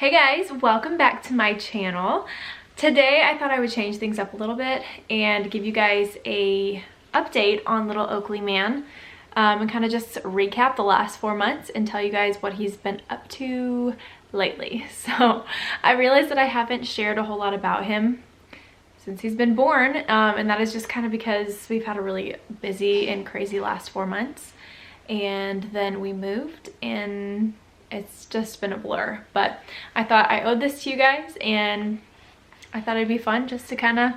Hey guys, welcome back to my channel. Today I thought I would change things up a little bit and give you guys a update on little Oakley man and kind of just recap the last 4 months and tell you guys what he's been up to lately. So I realized that I haven't shared a whole lot about him since he's been born, and that is just kind of because we've had a really busy and crazy last 4 months, and then we moved and it's just been a blur. But I thought I owed this to you guys, and I thought it'd be fun just to kind of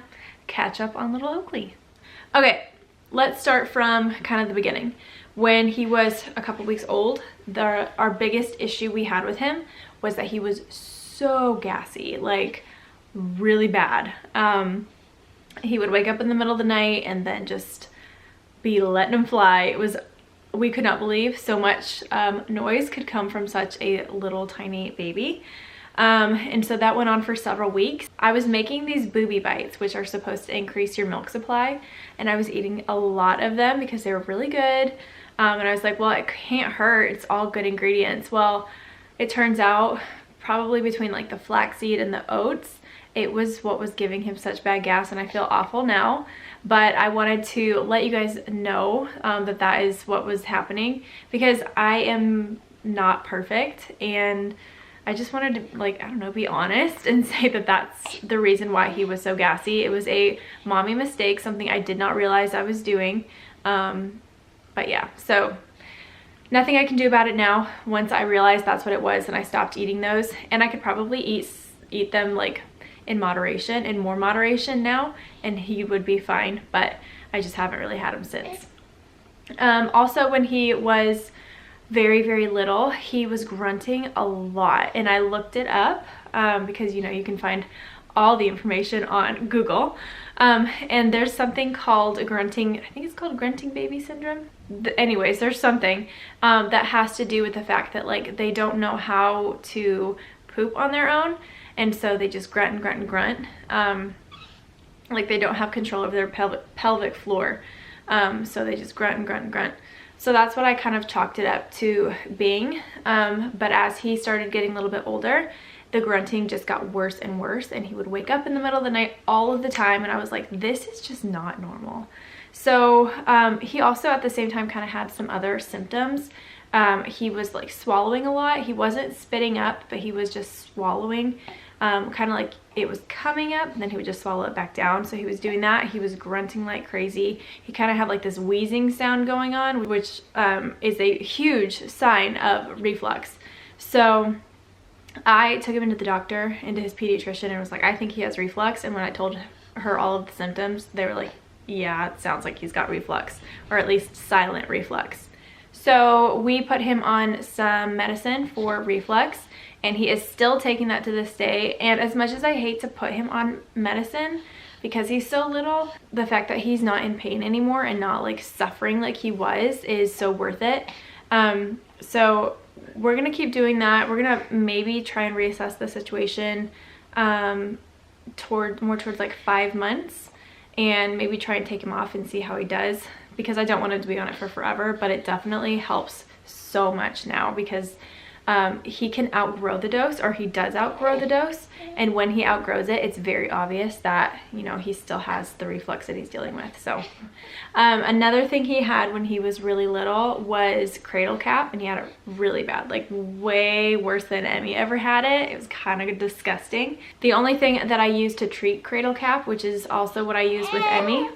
catch up on little Oakley. Okay, let's start from kind of the beginning. When he was a couple weeks old, our biggest issue we had with him was that he was so gassy, like really bad. He would wake up in the middle of the night and then just be letting him fly. We could not believe so much noise could come from such a little tiny baby. And so that went on for several weeks. I was making these booby bites, which are supposed to increase your milk supply, and I was eating a lot of them because they were really good. And I was like, well, it can't hurt, it's all good ingredients. Well, it turns out probably between like the flaxseed and the oats, it was what was giving him such bad gas, and I feel awful now. But I wanted to let you guys know that is what was happening, because I am not perfect, and I just wanted to, like, I don't know, be honest and say that that's the reason why he was so gassy. It was a mommy mistake, something I did not realize I was doing. But yeah, so nothing I can do about it now once I realized that's what it was, and I stopped eating those. And I could probably eat them like in moderation, in more moderation now, and he would be fine, but I just haven't really had him since. Also, when he was very, very little, he was grunting a lot, and I looked it up because, you know, you can find all the information on Google, and there's something called a grunting, I think it's called grunting baby syndrome. Anyways, there's something that has to do with the fact that, like, they don't know how to poop on their own, and so they just grunt and grunt and grunt. Like, they don't have control over their pelvic floor, so they just grunt and grunt and grunt. So that's what I kind of chalked it up to being. But as he started getting a little bit older, the grunting just got worse and worse, and he would wake up in the middle of the night all of the time, and I was like, this is just not normal. So he also at the same time kind of had some other symptoms. He was like swallowing a lot. He wasn't spitting up, but he was just swallowing, kind of like it was coming up, and then he would just swallow it back down. So he was doing that. He was grunting like crazy. He kind of had like this wheezing sound going on, which is a huge sign of reflux. So I took him into the doctor, into his pediatrician, and was like, I think he has reflux. And when I told her all of the symptoms, they were like, yeah, it sounds like he's got reflux, or at least silent reflux. So we put him on some medicine for reflux, and he is still taking that to this day. And as much as I hate to put him on medicine because he's so little, the fact that he's not in pain anymore and not like suffering like he was is so worth it. So we're gonna keep doing that. We're gonna maybe try and reassess the situation towards like 5 months, and maybe try and take him off and see how he does, because I don't want him to be on it for forever. But it definitely helps so much now, because he can outgrow the dose, or he does outgrow the dose, and when he outgrows it, it's very obvious that, you know, he still has the reflux that he's dealing with. So another thing he had when he was really little was Cradle Cap, and he had it really bad, like way worse than Emmy ever had it. It was kind of disgusting. The only thing that I used to treat Cradle Cap, which is also what I use with Emmy,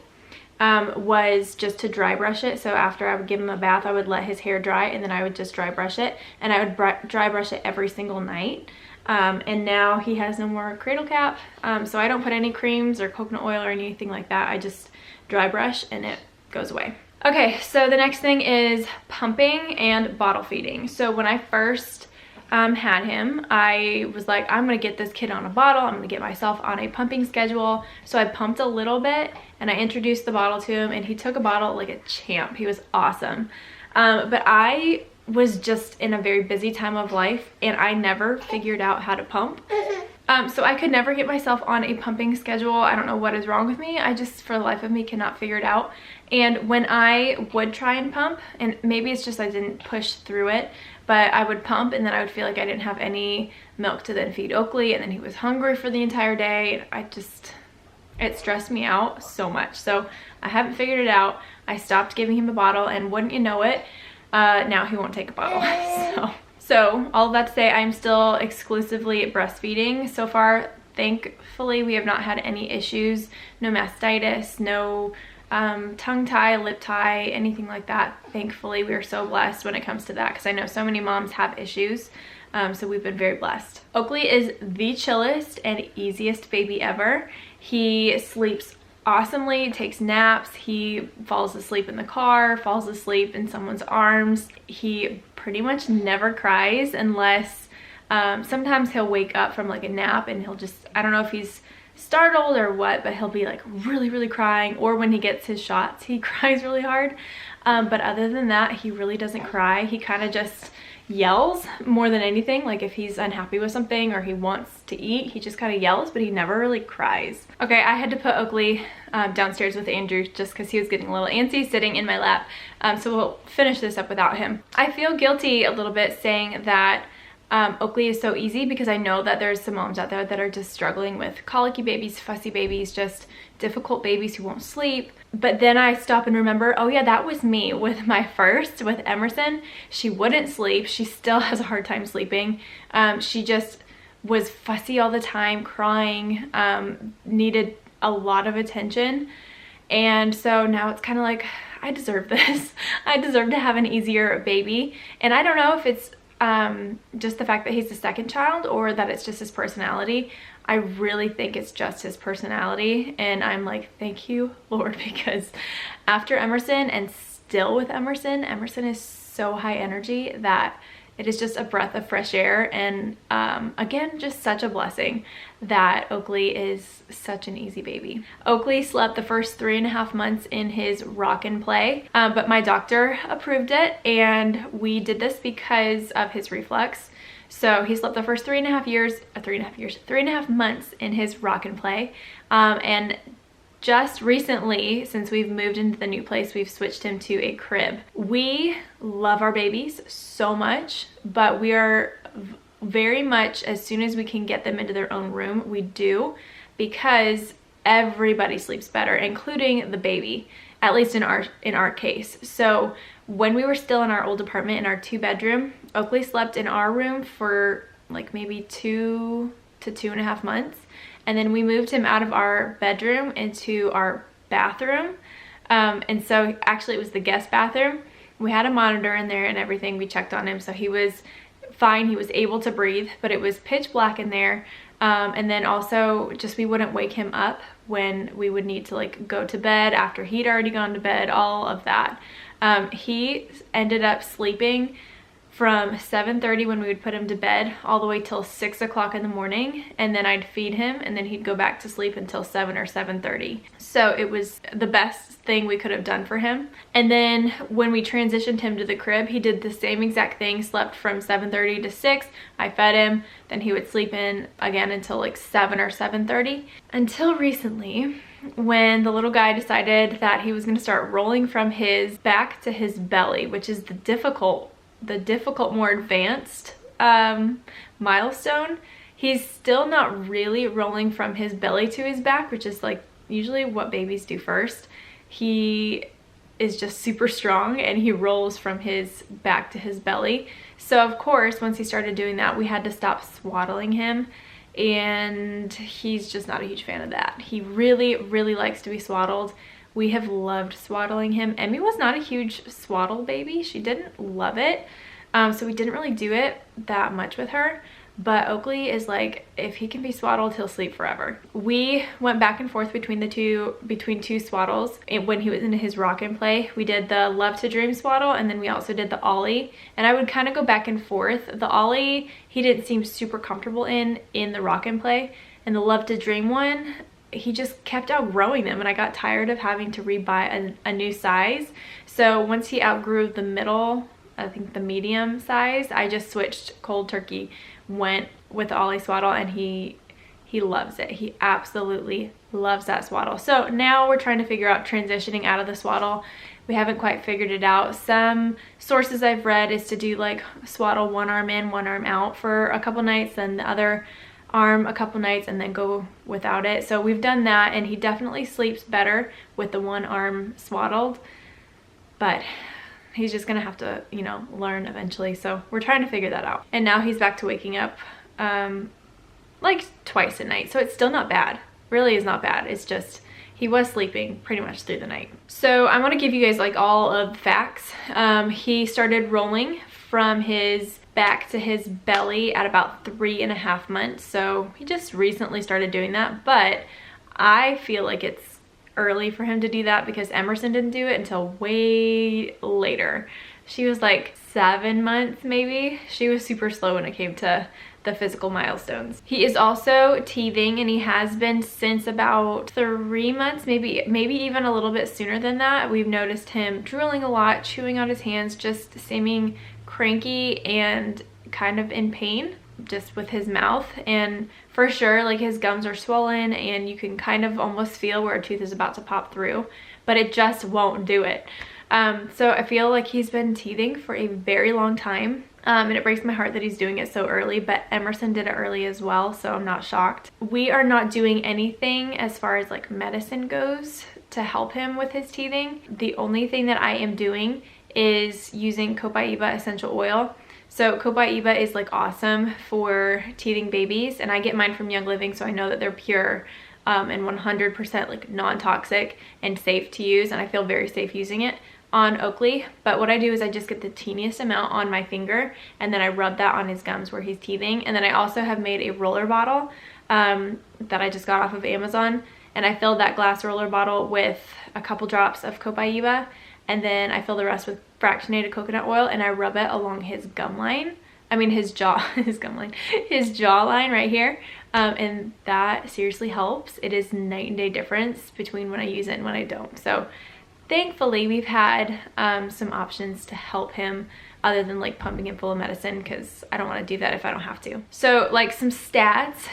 was just to dry brush it. So after I would give him a bath, I would let his hair dry, and then I would just dry brush it, and I would dry brush it every single night. And now he has no more Cradle Cap, so I don't put any creams or coconut oil or anything like that. I just dry brush and it goes away. Okay, so the next thing is pumping and bottle feeding. So when I first had him, I was like, I'm gonna get this kid on a bottle, I'm gonna get myself on a pumping schedule. So I pumped a little bit, and I introduced the bottle to him, and he took a bottle like a champ. He was awesome. But I was just in a very busy time of life, and I never figured out how to pump. So I could never get myself on a pumping schedule. I don't know what is wrong with me. I just, for the life of me, cannot figure it out. And when I would try and pump, and maybe it's just I didn't push through it, but I would pump and then I would feel like I didn't have any milk to then feed Oakley, and then he was hungry for the entire day. It stressed me out so much. So I haven't figured it out. I stopped giving him a bottle, and wouldn't you know it, now he won't take a bottle. So all of that to say, I'm still exclusively breastfeeding so far. Thankfully, we have not had any issues, no mastitis, no tongue tie, lip tie, anything like that. Thankfully, we are so blessed when it comes to that, because I know so many moms have issues. So we've been very blessed. Oakley is the chillest and easiest baby ever. He sleeps awesomely, takes naps, he falls asleep in the car, falls asleep in someone's arms. He pretty much never cries unless sometimes he'll wake up from like a nap and he'll just, I don't know if he's startled or what, but he'll be like really crying, or when he gets his shots he cries really hard. But other than that, he really doesn't cry. He kind of just yells more than anything. Like if he's unhappy with something or he wants to eat, he just kind of yells, but he never really cries. Okay, I had to put Oakley downstairs with Andrew just because he was getting a little antsy sitting in my lap. So we'll finish this up without him. I feel guilty a little bit saying that Oakley is so easy, because I know that there's some moms out there that are just struggling with colicky babies, fussy babies, just difficult babies who won't sleep. But then I stop and remember, oh yeah, that was me with my first, with Emerson. She wouldn't sleep. She still has a hard time sleeping. She just was fussy all the time, crying, needed a lot of attention. And so now it's kind of like, I deserve this. I deserve to have an easier baby. And I don't know if it's just the fact that he's the second child or that it's just his personality. I really think it's just his personality, and I'm like, thank you, Lord, because after Emerson and still with Emerson is so high energy that it is just a breath of fresh air. And again, just such a blessing that Oakley is such an easy baby. Oakley slept the first 3.5 months in his rock and play, but my doctor approved it, and we did this because of his reflux. So he slept the first 3.5 months in his rock and play. And just recently, since we've moved into the new place, we've switched him to a crib. We love our babies so much, but we are very much, as soon as we can get them into their own room, we do, because everybody sleeps better, including the baby, at least in our case. So when we were still in our old apartment in our 2-bedroom, Oakley slept in our room for like maybe 2 to 2.5 months. And then we moved him out of our bedroom into our bathroom. And so actually it was the guest bathroom. We had a monitor in there and everything. We checked on him. So he was fine. He was able to breathe, but it was pitch black in there. And then also just, we wouldn't wake him up when we would need to like go to bed after he'd already gone to bed, all of that. He ended up sleeping from 7:30 when we would put him to bed all the way till 6 o'clock in the morning, and then I'd feed him and then he'd go back to sleep until 7 or 7:30. So it was the best thing we could have done for him. And then when we transitioned him to the crib, he did the same exact thing, slept from 7:30 to 6. I fed him, then he would sleep in again until like 7 or 7:30, until recently when the little guy decided that he was going to start rolling from his back to his belly, which is the difficult, more advanced milestone. He's still not really rolling from his belly to his back, which is like usually what babies do first. He is just super strong and he rolls from his back to his belly. So of course, once he started doing that, we had to stop swaddling him, and he's just not a huge fan of that. He really likes to be swaddled. We have loved swaddling him. Emmy was not a huge swaddle baby. She didn't love it. So we didn't really do it that much with her. But Oakley is like, if he can be swaddled, he'll sleep forever. We went back and forth between two swaddles. And when he was in his rock and play, we did the Love to Dream swaddle, and then we also did the Ollie. And I would kind of go back and forth. The Ollie, he didn't seem super comfortable in the rock and play. And the Love to Dream one, he just kept outgrowing them, and I got tired of having to rebuy a new size. So once he outgrew the middle, I think the medium size, I just switched cold turkey, went with the Ollie swaddle, and he He loves it. He absolutely loves that swaddle. So now we're trying to figure out transitioning out of the swaddle. We haven't quite figured it out. Some sources I've read is to do like swaddle one arm in, one arm out for a couple nights, then the other arm a couple nights, and then go without it. So we've done that, and he definitely sleeps better with the one arm swaddled, but he's just gonna have to, you know, learn eventually. So we're trying to figure that out. And now he's back to waking up like twice a night. So it's still not bad. Really is not bad. It's just he was sleeping pretty much through the night. So I want to give you guys like all of the facts. He started rolling from his back to his belly at about 3.5 months. So he just recently started doing that, but I feel like it's early for him to do that because Emerson didn't do it until way later. She was like 7 months maybe. She was super slow when it came to the physical milestones. He is also teething, and he has been since about 3 months, maybe even a little bit sooner than that. We've noticed him drooling a lot, chewing on his hands, just seeming cranky and kind of in pain just with his mouth. And for sure, like, his gums are swollen and you can kind of almost feel where a tooth is about to pop through, but it just won't do it. So I feel like he's been teething for a very long time. And it breaks my heart that he's doing it so early, but Emerson did it early as well, so I'm not shocked. We are not doing anything as far as like medicine goes to help him with his teething. The only thing that I am doing is using Copaiba essential oil. So Copaiba is like awesome for teething babies, and I get mine from Young Living, so I know that they're pure and 100% like non-toxic and safe to use, and I feel very safe using it on Oakley. But what I do is I just get the teeniest amount on my finger, and then I rub that on his gums where he's teething. And then I also have made a roller bottle that I just got off of Amazon, and I filled that glass roller bottle with a couple drops of Copaiba, and then I fill the rest with fractionated coconut oil, and I rub it along his gum line. I mean his jaw, his gum line, his jawline right here. And that seriously helps. It is night and day difference between when I use it and when I don't. So thankfully we've had some options to help him other than like pumping him full of medicine, because I don't want to do that if I don't have to. So like some stats,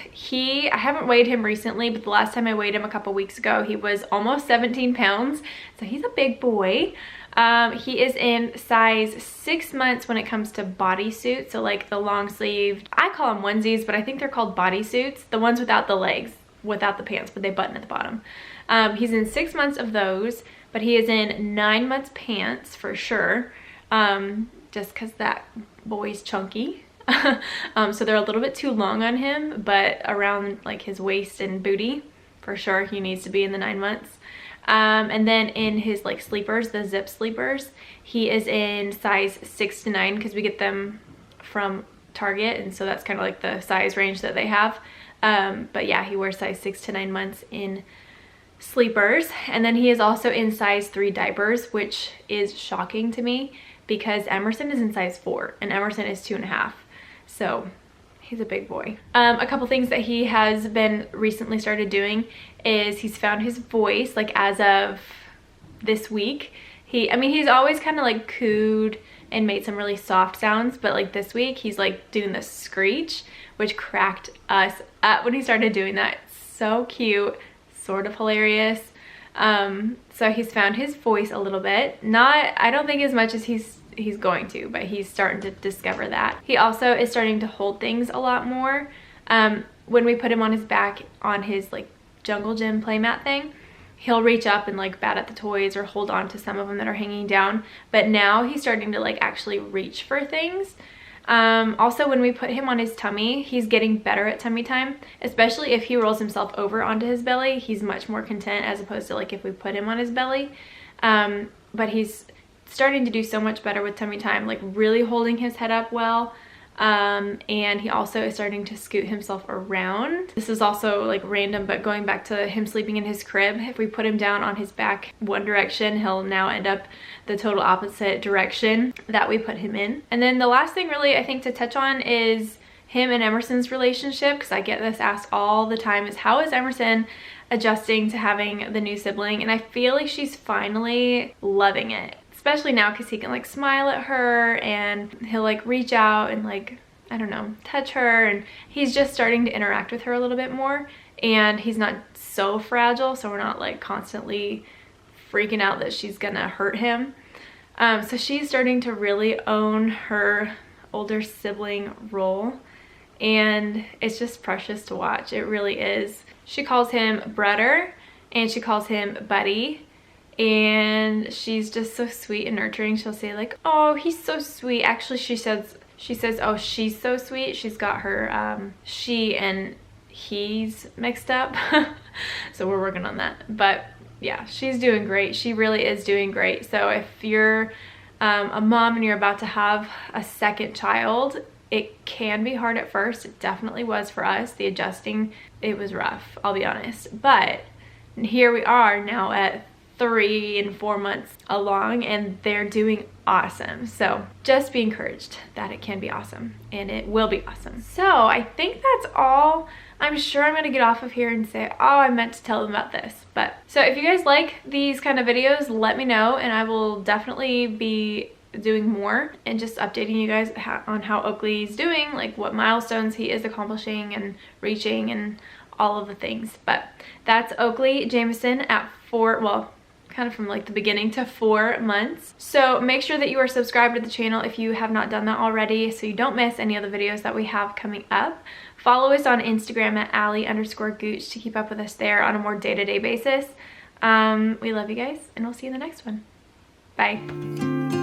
I haven't weighed him recently, but the last time I weighed him a couple weeks ago, he was almost 17 pounds. So he's a big boy. He is in size 6 months when it comes to bodysuits. So like the long sleeved, I call them onesies, but I think they're called bodysuits. The ones without the legs, without the pants, but they button at the bottom. He's in 6 months of those, but he is in 9 months pants for sure. Just cause that boy's chunky. So they're a little bit too long on him, but around like his waist and booty, for sure he needs to be in the 9 months. And then in his like sleepers, the zip sleepers, he is in size 6 to 9 because we get them from Target, and so that's kind of like the size range that they have. But yeah, he wears size 6 to 9 months in sleepers. And then he is also in size 3 diapers, which is shocking to me because Emerson is in size 4 and Emerson is 2.5. So he's a big boy. A couple things that he has been recently started doing is he's found his voice, like as of this week. He's always kind of like cooed and made some really soft sounds, but like this week he's like doing the screech, which cracked us up when he started doing that. So cute, sort of hilarious. So he's found his voice a little bit. I don't think as much as he's going to, but he's starting to discover that. He also is starting to hold things a lot more. When we put him on his back on his like jungle gym playmat thing, he'll reach up and like bat at the toys or hold on to some of them that are hanging down. But now he's starting to like actually reach for things. Also, when we put him on his tummy, he's getting better at tummy time, especially if he rolls himself over onto his belly. He's much more content as opposed to like if we put him on his belly. But he's starting to do so much better with tummy time, like really holding his head up well. And he also is starting to scoot himself around. This is also like random, but going back to him sleeping in his crib, if we put him down on his back one direction, he'll now end up the total opposite direction that we put him in. And then the last thing really I think to touch on is him and Emerson's relationship, because I get this asked all the time, is how is Emerson adjusting to having the new sibling? And I feel like she's finally loving it. Especially now because he can like smile at her and he'll like reach out and like I don't know, touch her, and he's just starting to interact with her a little bit more, and he's not so fragile, so we're not like constantly freaking out that she's gonna hurt him. So she's starting to really own her older sibling role, and it's just precious to watch. It really is. She calls him Brother and she calls him Buddy, and she's just so sweet and nurturing. She'll say like, oh, he's so sweet. Actually, she says, oh, she's so sweet. She's got her she and he's mixed up. So we're working on that. But yeah, she's doing great. She really is doing great. So if you're a mom and you're about to have a second child, it can be hard at first. It definitely was for us. The adjusting, it was rough, I'll be honest. But here we are now at 3 and 4 months along, and they're doing awesome. So just be encouraged that it can be awesome, and it will be awesome. So I think that's all. I'm sure I'm gonna get off of here and say, oh, I meant to tell them about this. But so if you guys like these kind of videos, let me know, and I will definitely be doing more and just updating you guys on how Oakley's doing, like what milestones he is accomplishing and reaching and all of the things. But that's Oakley Jameson at 4, well, kind of from like the beginning to 4 months. So make sure that you are subscribed to the channel if you have not done that already, so you don't miss any of the videos that we have coming up. Follow us on Instagram at allie_gooch to keep up with us there on a more day-to-day basis. We love you guys, and we'll see you in the next one. Bye.